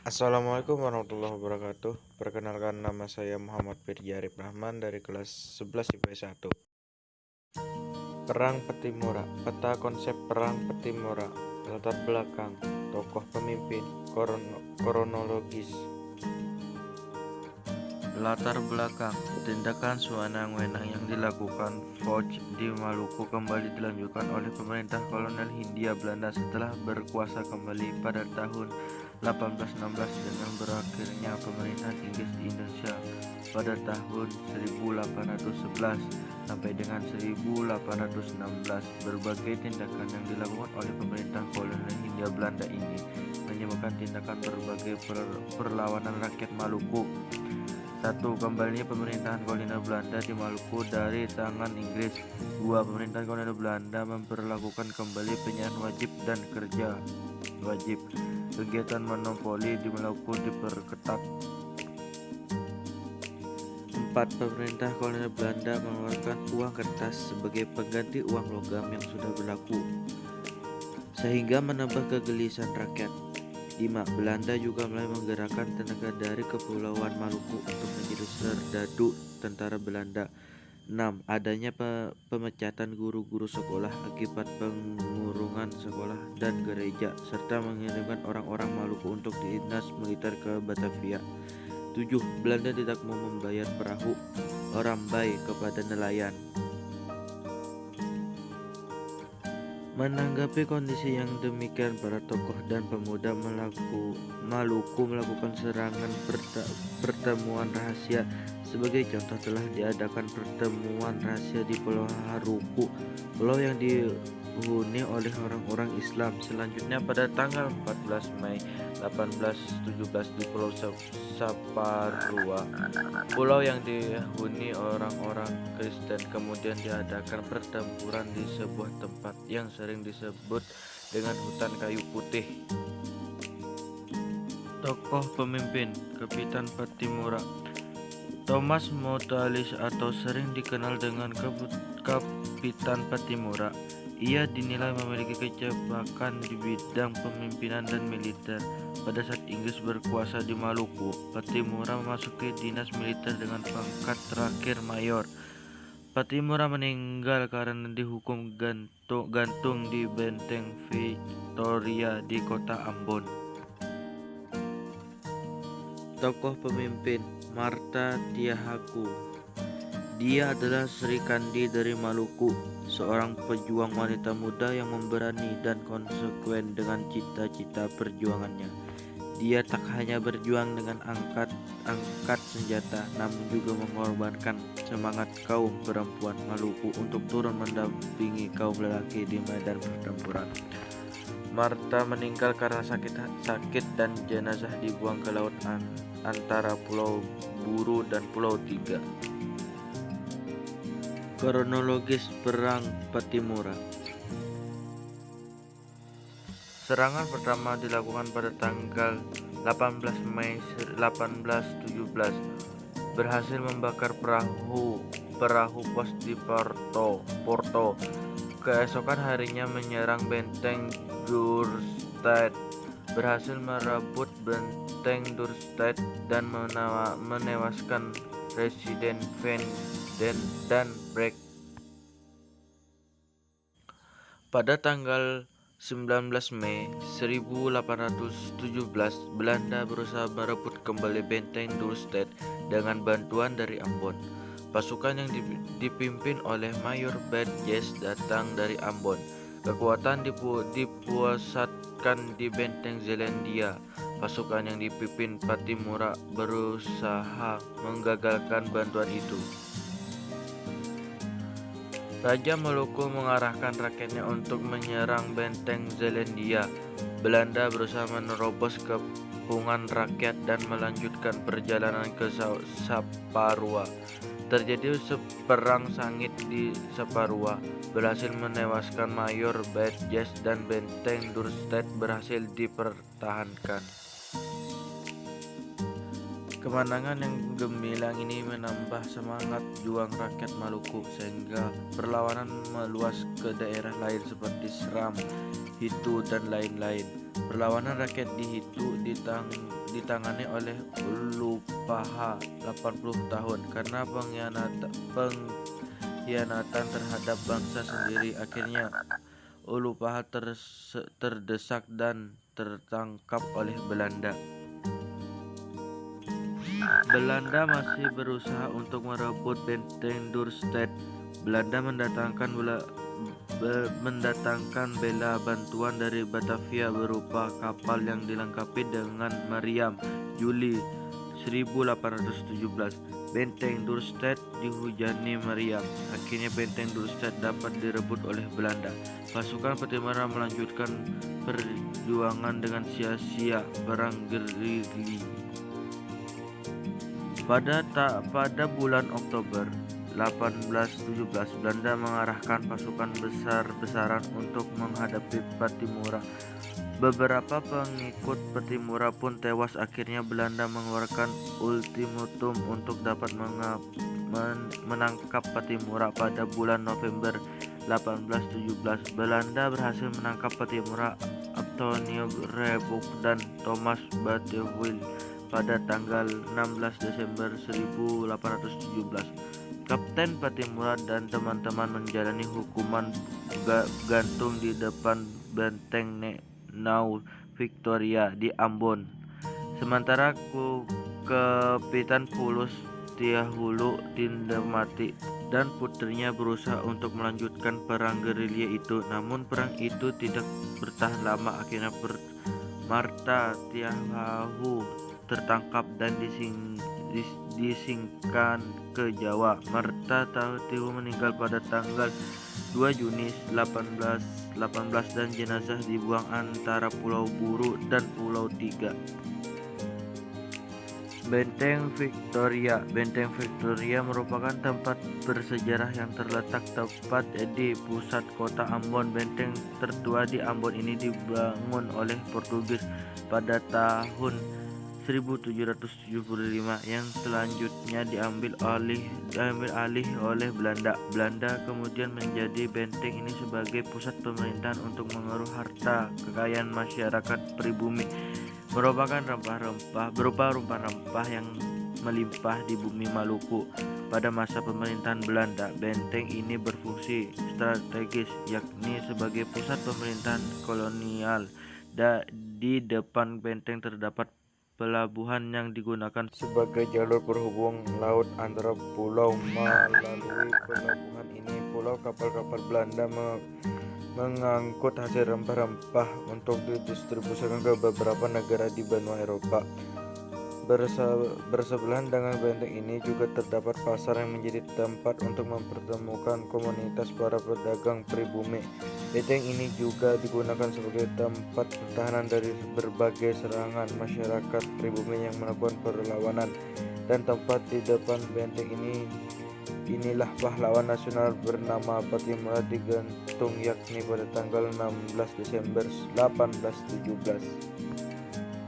Assalamualaikum warahmatullahi wabarakatuh. Perkenalkan, nama saya Muhammad Firji Arif Rahman dari kelas 11 IPS 1. Perang Petimura. Peta konsep Perang Petimura. Latar belakang, tokoh pemimpin, kronologis. Latar belakang, tindakan sewenang-wenang yang dilakukan Foch di Maluku kembali dilanjutkan oleh pemerintah kolonial Hindia Belanda setelah berkuasa kembali pada tahun 1816 dengan berakhirnya pemerintahan Inggris di Indonesia pada tahun 1811 sampai dengan 1816. Berbagai tindakan yang dilakukan oleh pemerintah kolonial Hindia Belanda ini menyebabkan tindakan berbagai perlawanan rakyat Maluku. 1. Kembalinya pemerintahan kolonial Belanda di Maluku dari tangan Inggris. 2. Pemerintahan kolonial Belanda memperlakukan kembali penyiaran wajib dan kerja wajib. Kegiatan monopoli di Maluku diperketat. 4. Pemerintah kolonial Belanda mengeluarkan uang kertas sebagai pengganti uang logam yang sudah berlaku, sehingga menambah kegelisahan rakyat. 5. Belanda juga mulai menggerakkan tenaga dari Kepulauan Maluku untuk menjadi serdadu tentara Belanda. 6. Adanya pemecatan guru-guru sekolah akibat pengurungan sekolah dan gereja, serta mengirimkan orang-orang Maluku untuk dinas militer ke Batavia. 7. Belanda tidak mau membayar perahu Orambai kepada nelayan. Menanggapi kondisi yang demikian, para tokoh dan pemuda Maluku melakukan serangan pertemuan rahasia. Sebagai contoh, telah diadakan pertemuan rahasia di Pulau Haruku, pulau yang dihuni oleh orang-orang Islam. Selanjutnya pada tanggal 14 Mei 1817 di Pulau Saparua, pulau yang dihuni orang-orang Kristen, kemudian diadakan pertempuran di sebuah tempat yang sering disebut dengan hutan kayu putih. Tokoh pemimpin Kapitan Petimura. Thomas Motalis atau sering dikenal dengan Kapitan Petimura. Ia dinilai memiliki kecepatan di bidang pemimpinan dan militer. Pada saat Inggris berkuasa di Maluku, Petimura memasuki dinas militer dengan pangkat terakhir mayor. Petimura meninggal karena dihukum gantung di benteng Victoria di kota Ambon. Tokoh pemimpin Marta Tiahaku. Dia adalah Sri Kandi dari Maluku, seorang pejuang wanita muda yang memberani dan konsekuen dengan cita-cita perjuangannya. Dia tak hanya berjuang dengan angkat senjata, namun juga mengorbankan semangat kaum perempuan Maluku untuk turun mendampingi kaum lelaki di medan pertempuran. Marta meninggal karena sakit dan jenazah dibuang ke laut antara Pulau Buru dan Pulau Tiga. Kronologis Perang Petimura. Serangan pertama dilakukan pada tanggal 18 Mei 1817, berhasil membakar perahu pos di Porto. Keesokan harinya menyerang benteng Dorstad, berhasil merebut benteng Dorstad dan menewaskan Residen Van den Broek. Pada tanggal 19 Mei 1817, Belanda berusaha merebut kembali benteng Dorstad dengan bantuan dari Ambon. Pasukan yang dipimpin oleh Mayor Badges datang dari Ambon. Kekuatan dipusatkan di benteng Zeelandia. Pasukan yang dipimpin Petimura berusaha menggagalkan bantuan itu. Raja Maluku mengarahkan rakyatnya untuk menyerang benteng Zeelandia. Belanda berusaha menerobos kepungan rakyat dan melanjutkan perjalanan ke Saparua. Terjadi perang sengit di Saparua, berhasil menewaskan Mayor Badges dan benteng Dorstad berhasil dipertahankan. Kemenangan yang gemilang ini menambah semangat juang rakyat Maluku, sehingga perlawanan meluas ke daerah lain seperti Seram, Hitu, dan lain-lain. Perlawanan rakyat di Hitu ditangani oleh Ulupaha 80 tahun karena pengkhianatan terhadap bangsa sendiri. Akhirnya Ulupaha terdesak dan tertangkap oleh Belanda. Belanda masih berusaha untuk merebut benteng Dorstad. Belanda mendatangkan bela bantuan dari Batavia berupa kapal yang dilengkapi dengan meriam. Juli 1817, benteng Dorstad dihujani meriam. Akhirnya benteng Dorstad dapat direbut oleh Belanda. Pasukan Pattimura melanjutkan perjuangan dengan sia-sia perang gerilya. Pada bulan Oktober 1817, Belanda mengarahkan pasukan besar-besaran untuk menghadapi Pattimura. Beberapa pengikut Pattimura pun tewas. Akhirnya Belanda mengeluarkan ultimatum untuk dapat menangkap Pattimura. Pada bulan November 1817, Belanda berhasil menangkap Pattimura, Antonio Rebouk dan Thomas Bateleur. Pada tanggal 16 Desember 1817, Kapten Pattimura dan teman-teman menjalani hukuman gantung di depan benteng Nau Victoria di Ambon. Sementara Kapitan Paulus Tiahulu mati dan putrinya berusaha untuk melanjutkan perang gerilya itu. Namun perang itu tidak bertahan lama. Akhirnya Marta Tiahau tertangkap dan disingkirkan ke Jawa. Marta Tiahau meninggal pada tanggal 2 Juni 1818 dan jenazah dibuang antara Pulau Buru dan Pulau Tiga. Benteng Victoria. Benteng Victoria merupakan tempat bersejarah yang terletak tepat di pusat kota Ambon. Benteng tertua di Ambon ini dibangun oleh Portugis pada tahun 1775 yang selanjutnya diambil alih oleh Belanda. Belanda kemudian menjadi benteng ini sebagai pusat pemerintahan untuk mengaruh harta kekayaan masyarakat pribumi. Merupakan berupa rempah-rempah yang melimpah di bumi Maluku. Pada masa pemerintahan Belanda, benteng ini berfungsi strategis, yakni sebagai pusat pemerintahan kolonial. Di depan benteng terdapat pelabuhan yang digunakan sebagai jalur penghubung laut antara pulau. Melalui pelabuhan ini pula kapal-kapal Belanda mengangkut hasil rempah-rempah untuk didistribusikan ke beberapa negara di benua Eropa. Bersebelahan dengan benteng ini juga terdapat pasar yang menjadi tempat untuk mempertemukan komunitas para pedagang pribumi. Benteng ini juga digunakan sebagai tempat pertahanan dari berbagai serangan masyarakat pribumi yang melakukan perlawanan. Dan tempat di depan benteng inilah pahlawan nasional bernama Pattimura digantung, yakni pada tanggal 16 Desember 1817.